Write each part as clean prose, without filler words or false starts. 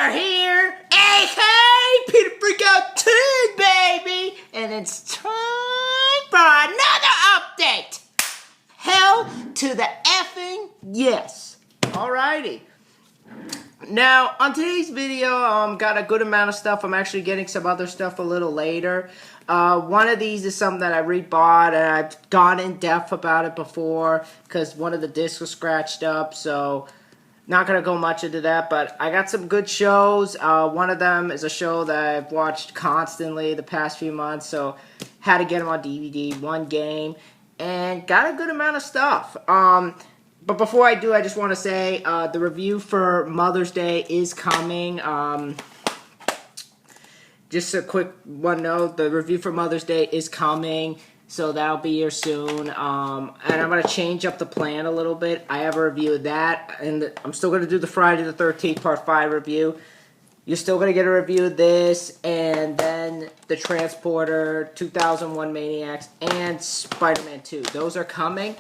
are here, aka Peter Freakout 10, baby! And it's time for another update! Hell to the effing yes. Alrighty. Now, on today's video, got a good amount of stuff. I'm actually getting some other stuff a little later. One of these is something that I rebought, and I've gone in depth about it before, because one of the discs was scratched up, so not going to go much into that, but I got some good shows. One of them is a show that I've watched constantly the past few months, so had to get them on DVD, one game, and got a good amount of stuff. But before I do, I just want to say the review for Mother's Day is coming. Just a quick one note, the review for Mother's Day is coming, so that'll be here soon. And I'm going to change up the plan a little bit. I have a review of that, and I'm still going to do the Friday the 13th Part 5 review. You're still going to get a review of this, and then the Transporter, 2001 Maniacs, and Spider-Man 2. Those are coming.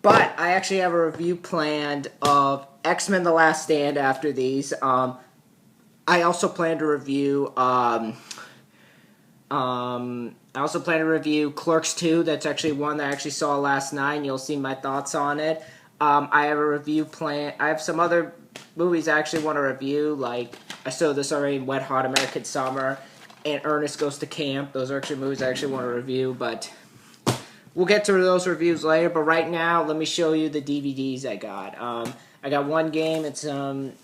But I actually have a review planned of X-Men: The Last Stand after these. I also plan to review Clerks 2. That's actually one that I actually saw last night, and you'll see my thoughts on it. I have a review plan. I have some other movies I actually want to review, like I saw this already, Wet Hot American Summer and Ernest Goes to Camp. Those are actually movies I actually want to review, but we'll get to those reviews later. But right now, let me show you the DVDs I got. I got one game and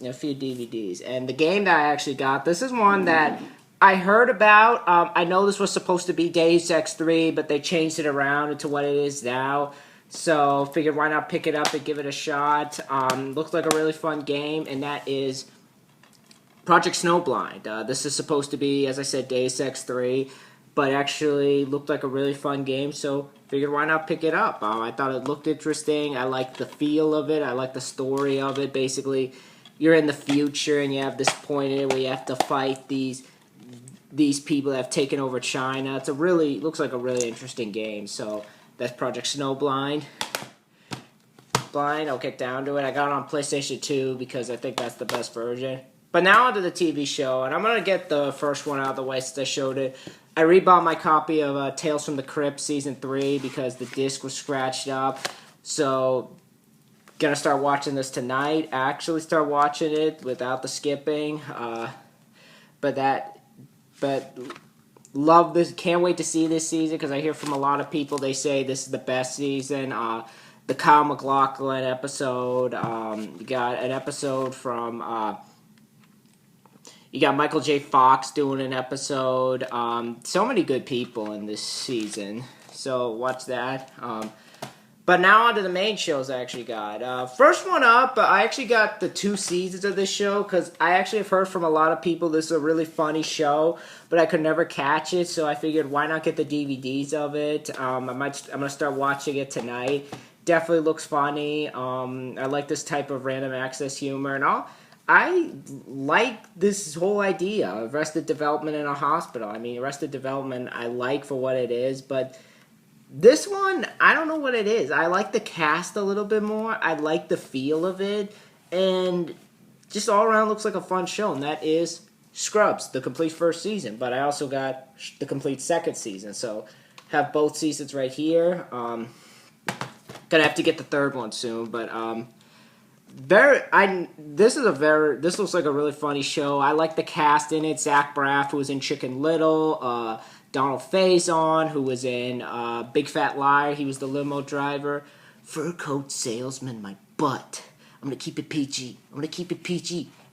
a few DVDs. And the game that I actually got, this is one that I heard about. I know this was supposed to be Dazed X3, but they changed it around into what it is now. So figured why not pick it up and give it a shot. Looks like a really fun game, and that is Project Snowblind. This is supposed to be, as I said, Dazed X3, but actually looked like a really fun game, so figured why not pick it up. I thought it looked interesting. I liked the feel of it. I liked the story of it. Basically, you're in the future, and you have this point in it where you have to fight these people that have taken over China. Looks like a really interesting game, so that's Project Snowblind. I'll get down to it. I got it on PlayStation 2 because I think that's the best version. But now onto the TV show, and I'm going to get the first one out of the way since I showed it. I rebought my copy of Tales from the Crypt Season 3 because the disc was scratched up. So, going to start watching this tonight. Actually start watching it without the skipping. But love this. Can't wait to see this season because I hear from a lot of people they say this is the best season. The Kyle MacLachlan episode. You got an episode from you got Michael J. Fox doing an episode. So many good people in this season. So watch that. But now on to the main shows I actually got. First one up, I actually got the 2 seasons of this show because I actually have heard from a lot of people this is a really funny show, but I could never catch it, so I figured why not get the DVDs of it. I'm going to start watching it tonight. Definitely looks funny. I like this type of random access humor and all. I like this whole idea of Arrested Development in a hospital. I mean, Arrested Development I like for what it is, but this one, I don't know what it is. I like the cast a little bit more. I like the feel of it, and just all around looks like a fun show, and that is Scrubs, the complete first season, but I also got the complete second season, so have both seasons right here. Gonna have to get the third one soon, but this looks like a really funny show. I like the cast in it. Zach Braff, who was in Chicken Little, Donald Faison, who was in Big Fat Liar. He was the limo driver. Fur coat salesman, my butt. I'm gonna keep it PG.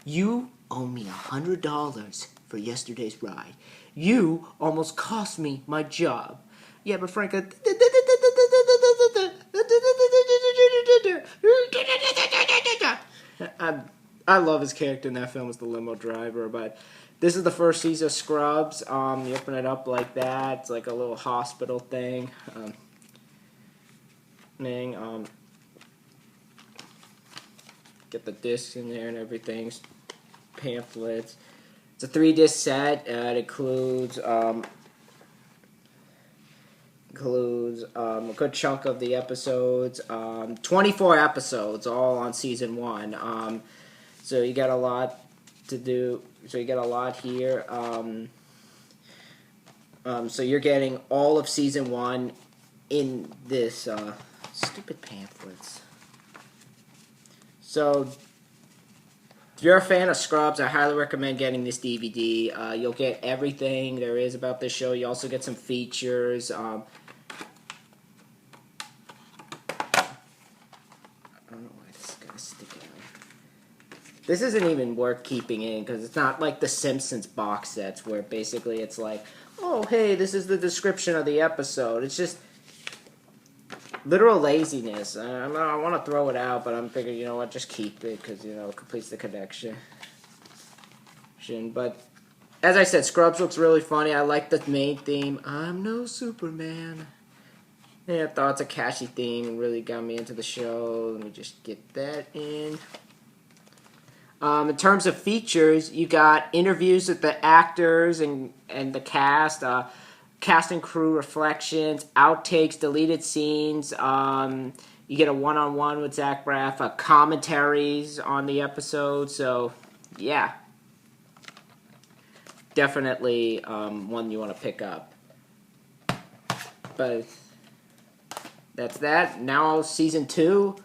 You owe me $100 for yesterday's ride. You almost cost me my job. Yeah, but Frank, I love his character in that film as the limo driver, but this is the first season of Scrubs. You open it up like that. It's like a little hospital thing. Get the discs in there and everything. Pamphlets. It's a 3-disc set. It includes a good chunk of the episodes. 24 episodes, all on season 1. So you got a lot to do. So you get a lot here. So you're getting all of season 1 in this stupid pamphlets. So if you're a fan of Scrubs, I highly recommend getting this DVD. You'll get everything there is about this show. You also get some features. I don't know why this guy's sticking out. This isn't even worth keeping in because it's not like the Simpsons box sets where basically it's like, oh, hey, this is the description of the episode. It's just literal laziness. I want to throw it out, but I'm thinking, you know what, just keep it because, you know, it completes the connection. But as I said, Scrubs looks really funny. I like the main theme. I'm no Superman. Yeah, I thought it's a catchy theme and really got me into the show. Let me just get that in. In terms of features, you got interviews with the actors and the cast, cast and crew reflections, outtakes, deleted scenes. You get a one-on-one with Zach Braff, commentaries on the episode. So, yeah. Definitely one you want to pick up. But that's that. Now season 2.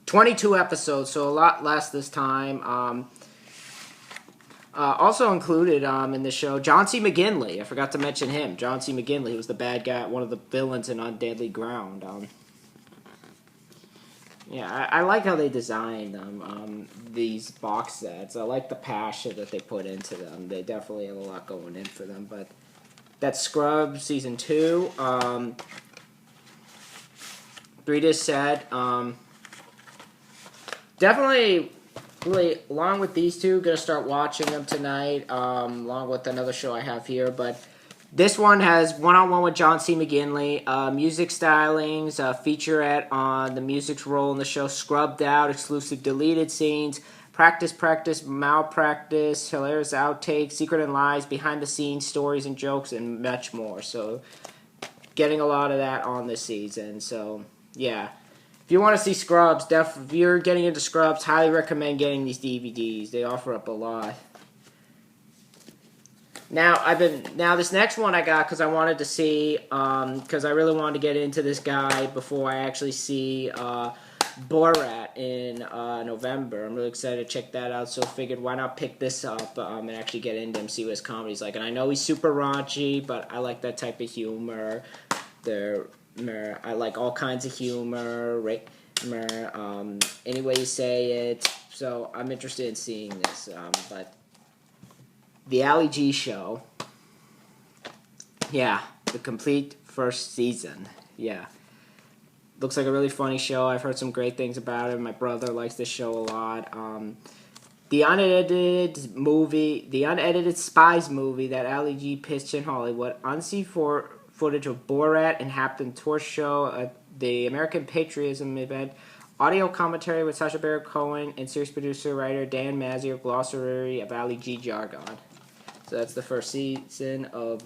22 episodes, so a lot less this time. Also included in the show, John C. McGinley. I forgot to mention him. John C. McGinley, who was the bad guy, one of the villains in On Deadly Ground. Yeah, I like how they designed these box sets. I like the passion that they put into them. They definitely have a lot going in for them. But that's Scrubs Season 2. 3-disc set. Definitely, really, along with these two, going to start watching them tonight, along with another show I have here. But this one has one-on-one with John C. McGinley, music stylings, featurette on the music's role in the show, scrubbed out, exclusive deleted scenes, practice, malpractice, hilarious outtakes, secret and lies, behind-the-scenes stories and jokes, and much more. So, getting a lot of that on this season. So, yeah. If you want to see Scrubs, if you're getting into Scrubs, highly recommend getting these DVDs. They offer up a lot. Now this next one I got because I wanted to see, because I really wanted to get into this guy before I actually see Borat in November. I'm really excited to check that out, so I figured why not pick this up and actually get into him, see what his comedy's like. And I know he's super raunchy, but I like that type of humor. I like all kinds of humor, any way you say it. So I'm interested in seeing this. But the Ali G Show, yeah, the complete first season, yeah. Looks like a really funny show. I've heard some great things about it. My brother likes this show a lot. The unedited spies movie that Ali G pitched in Hollywood, unseen footage of Borat and Hampton Tour show at the American Patriotism event, audio commentary with Sacha Baron Cohen, and series producer writer Dan Mazier, glossary of Ali G jargon. So that's the first season of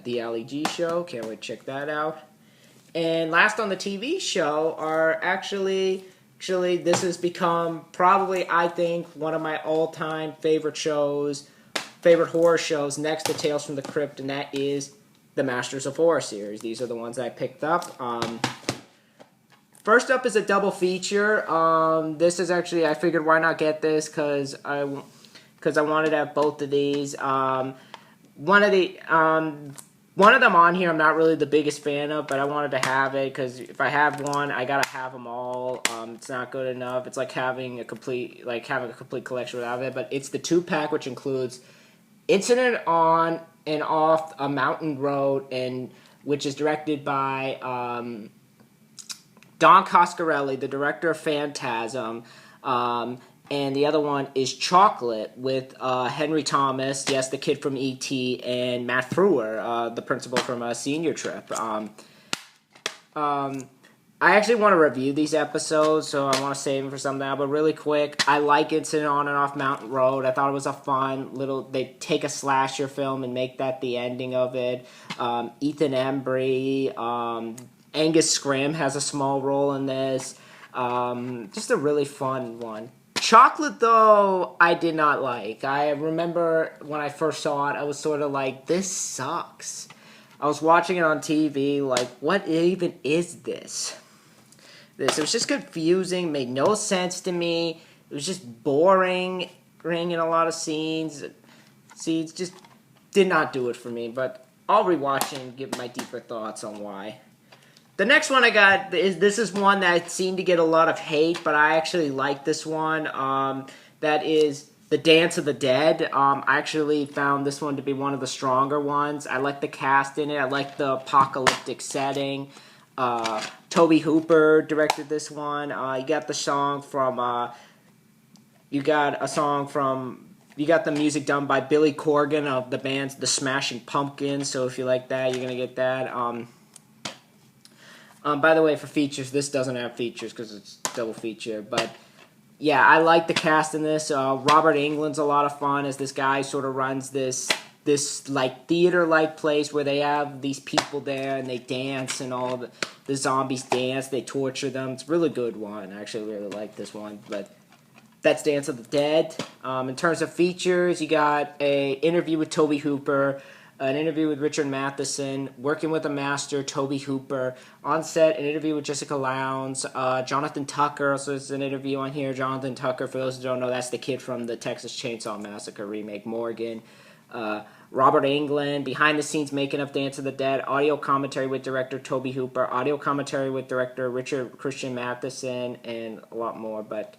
the Ali G Show. Can't wait to check that out. And last on the TV show are actually this has become probably, I think, one of my all-time favorite horror shows next to Tales from the Crypt, and that is the Masters of Horror series. These are the ones I picked up. First up is a double feature. This is actually, I figured why not get this because I wanted to have both of these. One of them on here I'm not really the biggest fan of, but I wanted to have it because if I have one, I gotta have them all. It's not good enough. It's like having a complete collection without it. But it's the 2-pack, which includes Incident on and Off a Mountain Road, and which is directed by Don Coscarelli, the director of Phantasm. And the other one is Chocolate with Henry Thomas, yes, the kid from E.T., and Matt Frewer, the principal from Senior Trip. I actually want to review these episodes, so I want to save them for some now. But really quick, I like Incident on and Off Mountain Road. I thought it was a fun little... They take a slasher film and make that the ending of it. Ethan Embry, Angus Scrimm has a small role in this. Just a really fun one. Chocolate, though, I did not like. I remember when I first saw it, I was sort of like, this sucks. I was watching it on TV, like, what even is this? It was just confusing, made no sense to me. It was just boring in a lot of scenes. Scenes just did not do it for me, but I'll rewatch it and give my deeper thoughts on why. The next one I got is one that seemed to get a lot of hate, but I actually like this one. That is The Dance of the Dead. I actually found this one to be one of the stronger ones. I like the cast in it. I like the apocalyptic setting. Tobe Hooper directed this one. You got the song from. You got the music done by Billy Corgan of the band The Smashing Pumpkins. So if you like that, you're gonna get that. By the way, for features, this doesn't have features because it's double feature. But yeah, I like the cast in this. Robert Englund's a lot of fun as this guy sort of runs this like theater-like place where they have these people there and they dance and all the zombies dance. They torture them. It's a really good one. I actually really like this one. But that's Dance of the Dead. In terms of features, you got a interview with Tobe Hooper, an interview with Richard Matheson, working with a master, Tobe Hooper, on set, an interview with Jessica Lowndes, Jonathan Tucker, also is an interview on here. Jonathan Tucker, for those who don't know, that's the kid from the Texas Chainsaw Massacre remake, Morgan. Robert Englund, behind-the-scenes making of Dance of the Dead, audio commentary with director Tobe Hooper, audio commentary with director Richard Christian Matheson, and a lot more, but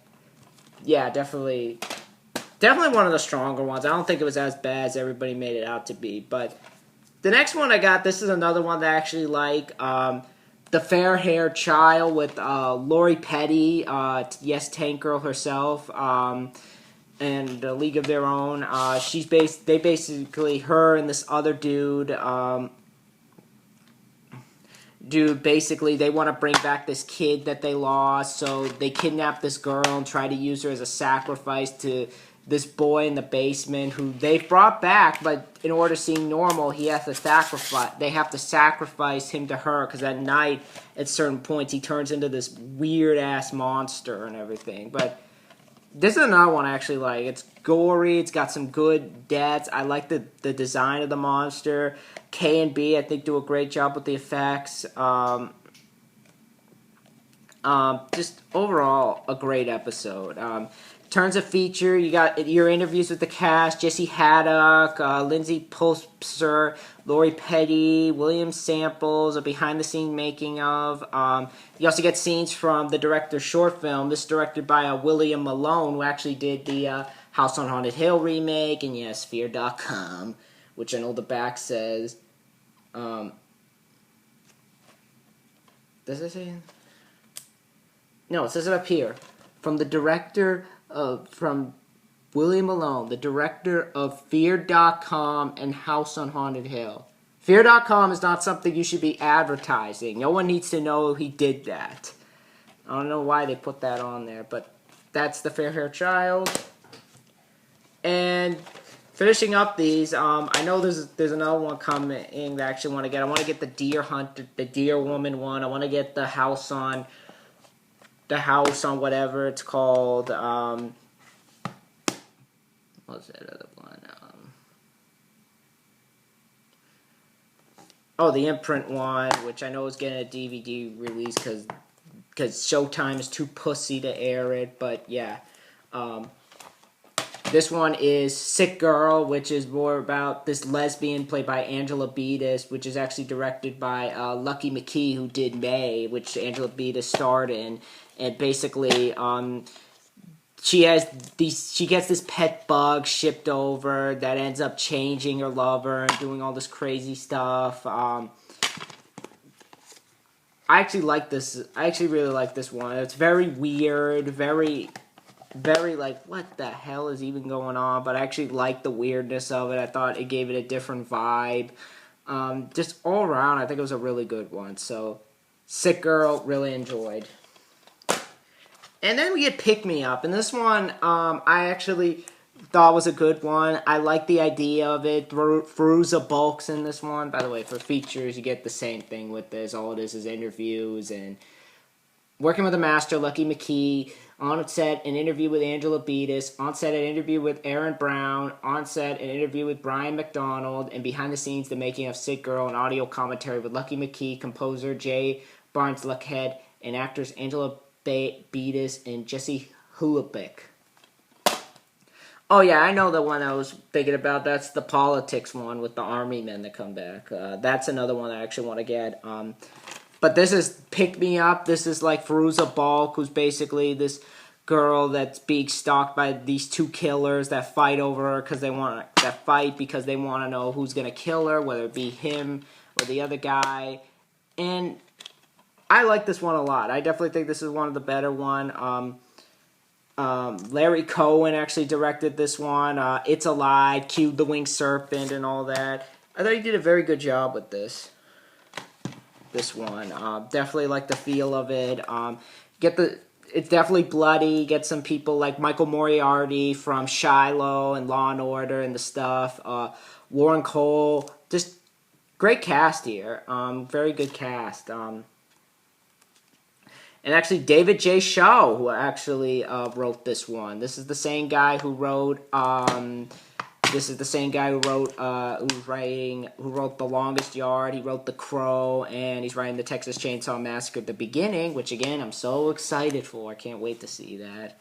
yeah, definitely one of the stronger ones. I don't think it was as bad as everybody made it out to be. But the next one I got, this is another one that I actually like. The Fair-Haired Child with Lori Petty, yes, Tank Girl herself, and A League of Their Own. They basically, her and this other dude, basically, they want to bring back this kid that they lost, so they kidnap this girl and try to use her as a sacrifice to this boy in the basement who they brought back, but in order to seem normal, they have to sacrifice him to her, because at night, at certain points, he turns into this weird-ass monster and everything. But this is another one I actually like. It's gory, it's got some good deaths. I like the design of the monster. K and B, I think, do a great job with the effects. Just overall, a great episode. In terms of feature, you got your interviews with the cast: Jesse Haddock, Lindsay Pulser, Lori Petty, William Samples, a behind-the-scenes making of. You also get scenes from the director's short film. This is directed by William Malone, who actually did the House on Haunted Hill remake, and yes, Fear.com, which I know the back says. Does it say? No, it says it up here. From the director from William Malone, the director of Fear.com and House on Haunted Hill. Fear.com is not something you should be advertising. No one needs to know he did that. I don't know why they put that on there, but that's The Fair-Haired Child. And finishing up these, I know there's another one coming that I actually want to get. I want to get the Deer Hunter, the Deer Woman one. I want to get the house on whatever it's called. What's that other one? The Imprint one, which I know is getting a DVD release because Showtime is too pussy to air it. But yeah, this one is Sick Girl, which is more about this lesbian played by Angela Beatis, which is actually directed by Lucky McKee, who did May, which Angela Beatis starred in. And basically, she gets this pet bug shipped over that ends up changing her lover and doing all this crazy stuff. I actually like this. I actually really like this one. It's very weird, very like, what the hell is even going on? But I actually like the weirdness of it. I thought it gave it a different vibe. Just all around, I think it was a really good one. So, Sick Girl, really enjoyed. And then we get Pick Me Up, and this one I actually thought was a good one. I like the idea of it. Fairuza Balk's in this one. By the way, for features, you get the same thing with this. All it is interviews and working with a master, Lucky McKee. On set, an interview with Angela Beatis. On set, an interview with Aaron Brown. On set, an interview with Brian McDonald. And behind the scenes, the making of Sick Girl, and audio commentary with Lucky McKee, composer Jay Barnes-Luckhead, and actors Angela Beatis and Jesse Hulipick. Oh yeah, I know the one I was thinking about. That's the politics one with the army men that come back. That's another one I actually want to get. But this is Pick Me Up. This is like Fairuza Balk, who's basically this girl that's being stalked by these two killers that fight over her because they want to know who's gonna kill her, whether it be him or the other guy. And I like this one a lot. I definitely think this is one of the better one. Larry Cohen actually directed this one. It's a Lie, cued the Winged Serpent, and all that. I thought he did a very good job with this one. Definitely like the feel of it. It's definitely bloody. Get some people like Michael Moriarty from Shiloh and Law and Order and the stuff. Warren Cole. Just great cast here. Very good cast. And actually, David J. Shaw, who actually wrote this one. This is the same guy who wrote. Who wrote The Longest Yard. He wrote The Crow, and he's writing the Texas Chainsaw Massacre at the beginning, which again I'm so excited for. I can't wait to see that.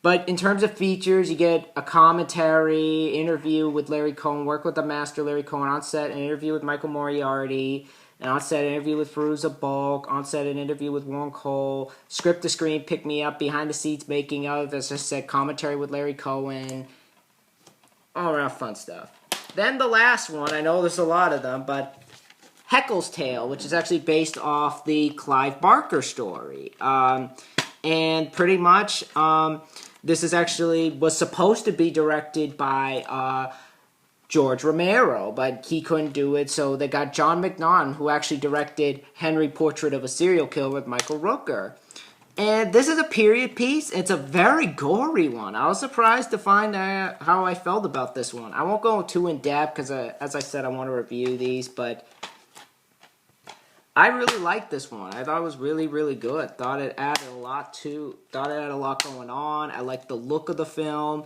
But in terms of features, you get a commentary, interview with Larry Cohen, work with the master Larry Cohen on set, an interview with Michael Moriarty. An on-set interview with Fairuza Balk, on-set an interview with Warren Cole, script to screen, Pick Me Up, behind-the-scenes making of, as I said, commentary with Larry Cohen, all around fun stuff. Then the last one, I know there's a lot of them, but Heckles Tale, which is actually based off the Clive Barker story. And pretty much, this was supposed to be directed by George Romero, but he couldn't do it, so they got John McNaughton, who actually directed Henry, Portrait of a Serial Killer with Michael Rooker. And this is a period piece. It's a very gory one. I was surprised to find out how I felt about this one. I won't go too in-depth, because as I said, I want to review these, but I really liked this one. I thought it was really, really good. Thought it had a lot going on. I liked the look of the film.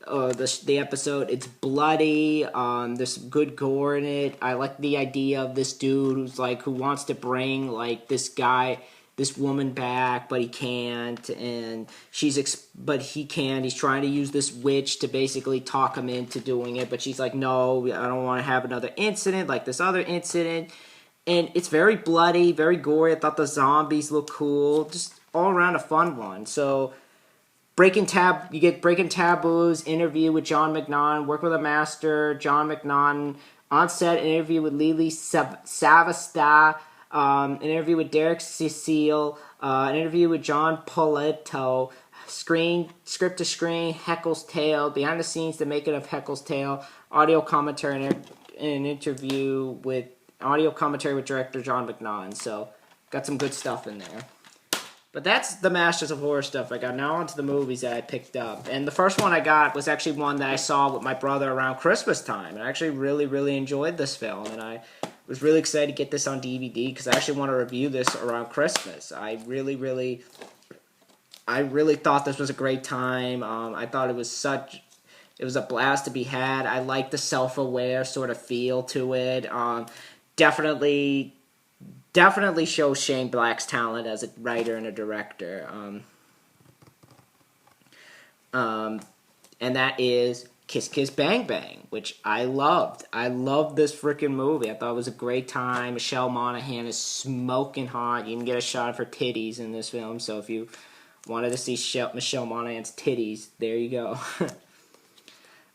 The episode, it's bloody. There's some good gore in it. I like the idea of this dude who wants to bring this woman back, but he can't, and but he can. He's trying to use this witch to basically talk him into doing it, but she's like, no, I don't want to have another incident like this other incident. And it's very bloody, very gory. I thought the zombies look cool. Just all around a fun one. So you get Breaking Taboos, interview with John McNaughton, work with a master, John McNaughton, on set, an interview with Lily Savasta, an interview with Derek Cecile, an interview with John Poletto, script to screen, Heckles Tale, behind the scenes, the making of Heckles Tale, audio commentary, and an interview with director John McNaughton. So, got some good stuff in there. But that's the Masters of Horror stuff I got. Now on to the movies that I picked up. And the first one I got was actually one that I saw with my brother around Christmas time. And I actually really, really enjoyed this film. And I was really excited to get this on DVD because I actually want to review this around Christmas. I really thought this was a great time. I thought it was a blast to be had. I like the self-aware sort of feel to it. Definitely shows Shane Black's talent as a writer and a director. And that is Kiss Kiss Bang Bang, which I loved. I loved this freaking movie. I thought it was a great time. Michelle Monaghan is smoking hot. You can get a shot of her titties in this film, so if you wanted to see Michelle Monaghan's titties, there you go.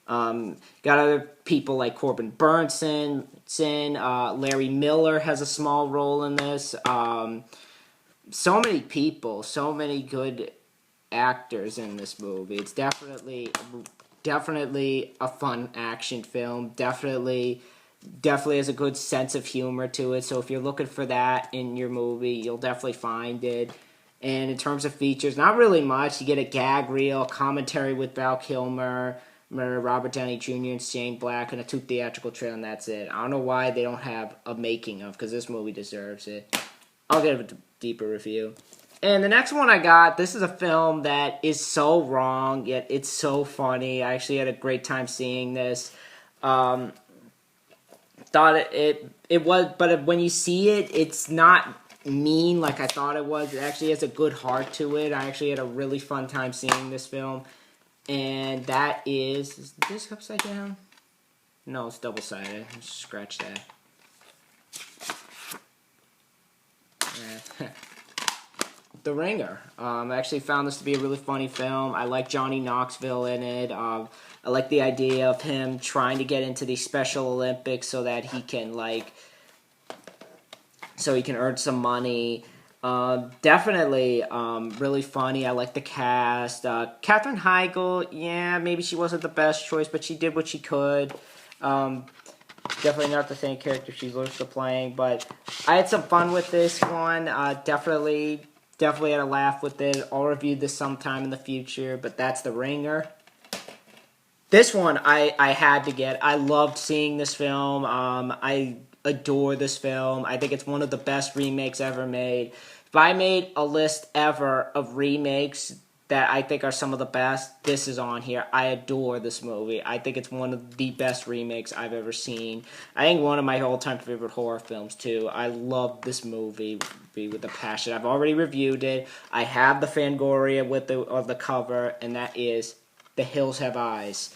Got other people like Corbin Burnson, Larry Miller has a small role in this. So many people, so many good actors in this movie. It's definitely a fun action film. Definitely has a good sense of humor to it. So if you're looking for that in your movie, you'll definitely find it. And in terms of features, not really much. You get a gag reel, commentary with Val Kilmer, Robert Downey Jr. and Shane Black, and a 2 theatrical trailer, and that's it. I don't know why they don't have a making of, because this movie deserves it. I'll get a deeper review. And the next one I got, this is a film that is so wrong, yet it's so funny. I actually had a great time seeing this. Thought it was, but when you see it, it's not mean like I thought it was. It actually has a good heart to it. I actually had a really fun time seeing this film. And that is this upside down? No, it's double-sided. Just scratch that. Yeah. The Ringer. I actually found this to be a really funny film. I like Johnny Knoxville in it. I like the idea of him trying to get into the Special Olympics so that he can earn some money. Definitely really funny. I like the cast. Katherine Heigl, yeah, maybe she wasn't the best choice, but she did what she could. Definitely not the same character she's used to playing, but I had some fun with this one. Definitely had a laugh with it. I'll review this sometime in the future, but that's The Ringer. This one I had to get. I loved seeing this film. I adore this film. I think it's one of the best remakes ever made. If I made a list ever of remakes that I think are some of the best, this is on here. I adore this movie. I think it's one of the best remakes I've ever seen. I think one of my all-time favorite horror films, too. I love this movie with a passion. I've already reviewed it. I have the Fangoria of the cover, and that is The Hills Have Eyes.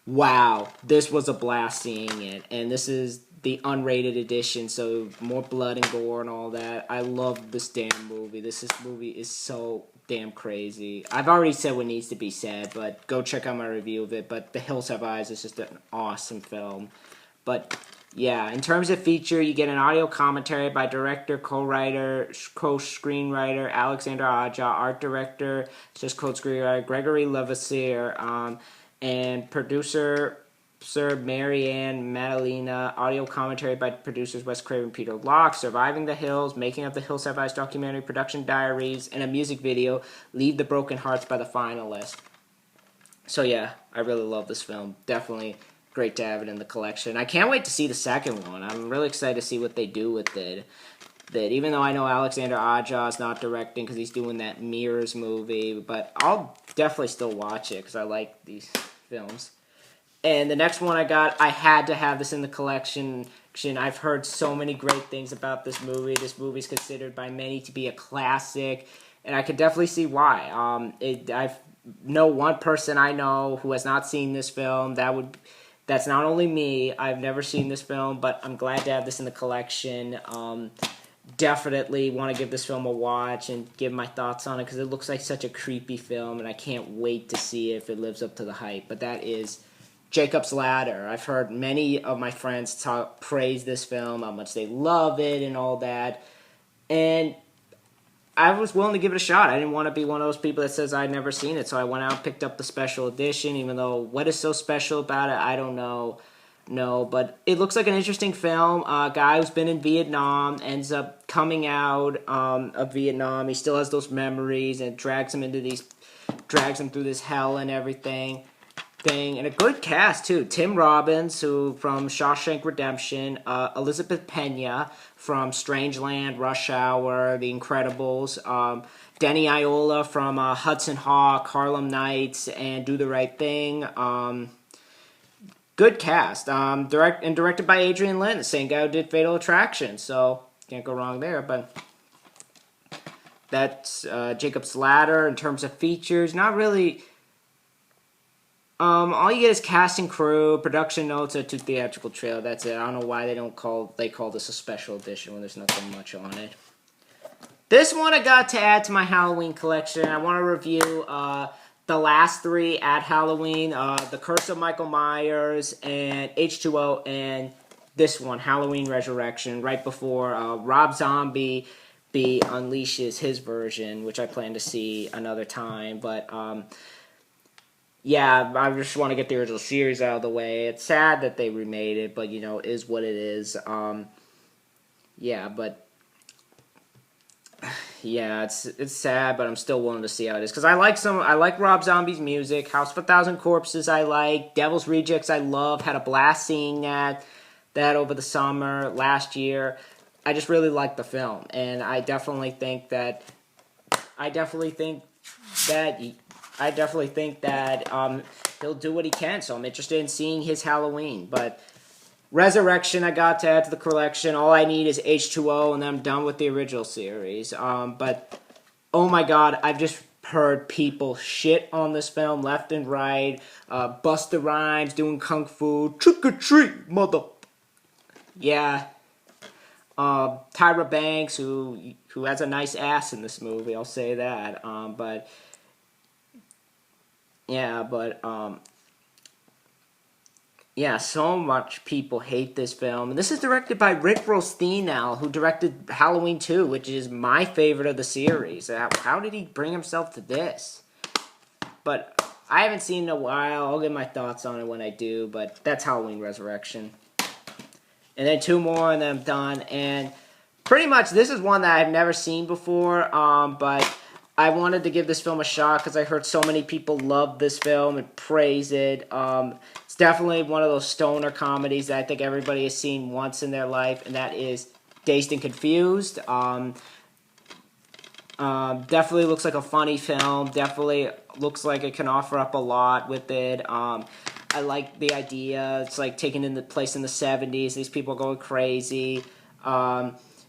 Wow, this was a blast seeing it, and this is the unrated edition, so more blood and gore and all that. I love this damn movie. This movie is so damn crazy. I've already said what needs to be said, but go check out my review of it. But The Hills Have Eyes is just an awesome film. But yeah, in terms of feature, you get an audio commentary by director, co-writer, co-screenwriter Alexander Aja, art director, just co-screenwriter Gregory Levasseur, and producer Sir Marianne Madalena, audio commentary by producers Wes Craven, Peter Locke, Surviving the Hills, Making of the Hills Have Eyes documentary, production diaries, and a music video, Leave the Broken Hearts by the Finalists. So yeah, I really love this film. Definitely great to have it in the collection. I can't wait to see the second one. I'm really excited to see what they do with it. That even though I know Alexander Aja is not directing because he's doing that Mirrors movie, but I'll definitely still watch it because I like these films. And the next one I got, I had to have this in the collection. I've heard so many great things about this movie. This movie is considered by many to be a classic, and I could definitely see why. I know one person I know who has not seen this film. That's not only me. I've never seen this film, but I'm glad to have this in the collection. Definitely want to give this film a watch and give my thoughts on it because it looks like such a creepy film, and I can't wait to see if it lives up to the hype. But that is Jacob's Ladder. I've heard many of my friends praise this film, how much they love it and all that. And I was willing to give it a shot. I didn't want to be one of those people that says I'd never seen it. So I went out and picked up the special edition, even though what is so special about it, I don't know. No, but it looks like an interesting film. A guy who's been in Vietnam ends up coming out of Vietnam. He still has those memories and drags him through this hell and everything. And a good cast too. Tim Robbins, who from Shawshank Redemption, Elizabeth Pena from Strangeland, Rush Hour, The Incredibles, Denny Iola from Hudson Hawk, Harlem Nights, and Do the Right Thing. Good cast. Directed by Adrian Lyne, the same guy who did Fatal Attraction, so can't go wrong there. But that's Jacob's Ladder. In terms of features, not really. All you get is cast and crew, production notes, a theatrical trailer. That's it. I don't know why they call this a special edition when there's nothing much on it. This one I got to add to my Halloween collection. I want to review the last three at Halloween, The Curse of Michael Myers, and H2O, and this one, Halloween Resurrection, right before Rob Zombie unleashes his version, which I plan to see another time. But yeah, I just want to get the original series out of the way. It's sad that they remade it, but it is what it is. Yeah, it's sad, but I'm still willing to see how it is because I like Rob Zombie's music. House of a Thousand Corpses, I like. Devil's Rejects, I love. Had a blast seeing that over the summer last year. I just really like the film, and I definitely think that I definitely think that he'll do what he can. So I'm interested in seeing his Halloween. But Resurrection, I got to add to the collection. All I need is H2O, and then I'm done with the original series. But oh my God, I've just heard people shit on this film left and right. Busta Rhymes doing kung fu, trick or treat, mother. Yeah. Tyra Banks, who has a nice ass in this movie, I'll say that. Yeah, so much people hate this film. And this is directed by Rick Rosenthal, who directed Halloween 2, which is my favorite of the series. How did he bring himself to this? But I haven't seen it in a while. I'll give my thoughts on it when I do, but that's Halloween Resurrection. And then 2 more, and then I'm done. And pretty much, this is one that I've never seen before, but I wanted to give this film a shot because I heard so many people love this film and praise it. It's definitely one of those stoner comedies that I think everybody has seen once in their life, and that is Dazed and Confused. Definitely looks like a funny film. Definitely looks like it can offer up a lot with it. I like the idea. It's like taking in the place in the 70s. These people are going crazy.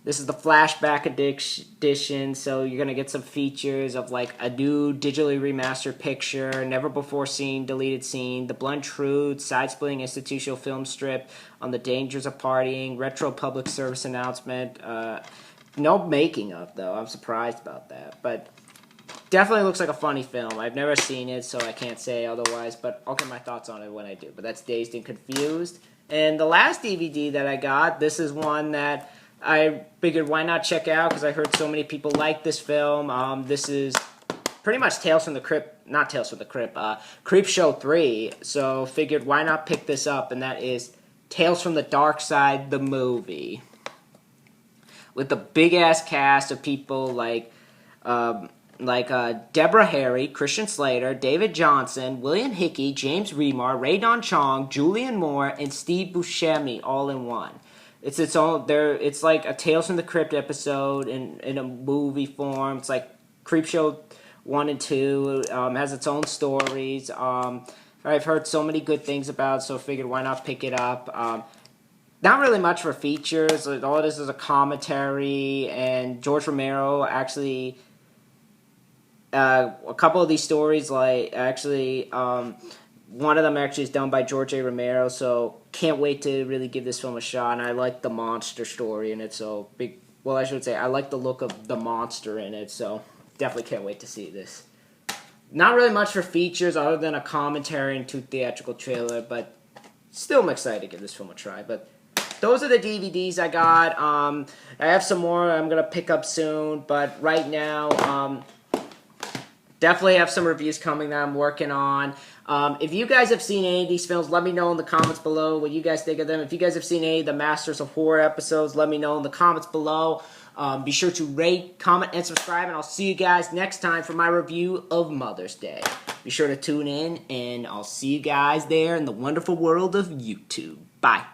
This is the flashback edition, so you're going to get some features of like a new digitally remastered picture, never before seen deleted scene, the blunt truth, side-splitting institutional film strip on the dangers of partying, retro public service announcement. No making of, though. I'm surprised about that. But definitely looks like a funny film. I've never seen it, so I can't say otherwise, but I'll get my thoughts on it when I do. But that's Dazed and Confused. And the last DVD that I got, this is one that I figured why not check out because I heard so many people like this film. This is pretty much Tales from the Crypt, not Tales from the Crypt, Creep Show 3. So figured why not pick this up, and that is Tales from the Darkside, the movie. With a big-ass cast of people like Deborah Harry, Christian Slater, David Johnson, William Hickey, James Remar, Ray Don Chong, Julian Moore, and Steve Buscemi all in one. It's its own. It's like a Tales from the Crypt episode in a movie form. It's like Creep Show 1 and 2. Has its own stories. I've heard so many good things about it, so I figured why not pick it up. Not really much for features. All it is a commentary, and George Romero actually. A couple of these stories, one of them actually is done by George A. Romero, so can't wait to really give this film a shot. And I like the monster story in it, so I should say I like the look of the monster in it, so definitely can't wait to see this. Not really much for features other than a commentary and 2 theatrical trailer, but still I'm excited to give this film a try. But those are the DVDs I got. I have some more I'm going to pick up soon, but right now, definitely have some reviews coming that I'm working on. If you guys have seen any of these films, let me know in the comments below what you guys think of them. If you guys have seen any of the Masters of Horror episodes, let me know in the comments below. Be sure to rate, comment, and subscribe, and I'll see you guys next time for my review of Mother's Day. Be sure to tune in, and I'll see you guys there in the wonderful world of YouTube. Bye.